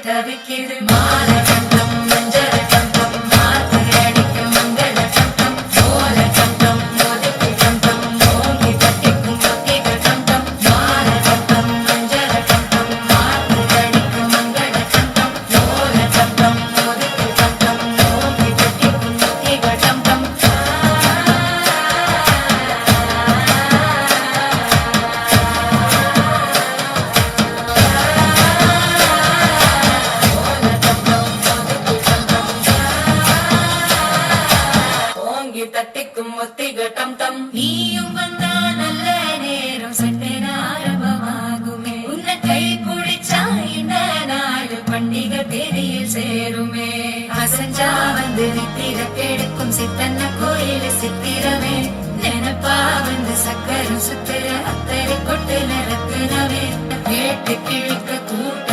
தவிக்கிது மால சத்தம் மஞ்சள் சத்தம் மாத்து அடிக்கும் மங்கள சத்தம் சோல சத்தம் மோதுக்கு சத்தம் மோங்கி தட்டிக்கும் பத்திகள் சத்தம் மால சத்தம் மஞ்சள் சத்தம் மாத்து அடிக்கும் மங்கள சத்தம் சோல சத்தம் மோதுக்கு சத்தம் மோங்கி தட்டிக்கும் பத்திகள் சத்தம் தட்டிக்கும் ஒத்திகள் டம் டம் நீயும் வந்தா நல்ல நேரம் சட்டென ஆரம்பமாகுமே உன்னை கை பிடிச்சா இந்த நாடு பண்டிகை தேதியில் சேருமே அசஞ்சா வந்து நித்திர கெடுக்கும் சித்தன்ன கோயில சித்திரமே நினைப்பா வந்து சக்கரம் சுத்திர அத்தரை கொட்டு நிறத்துனவே கேட்டு கிழிக்க கூட்ட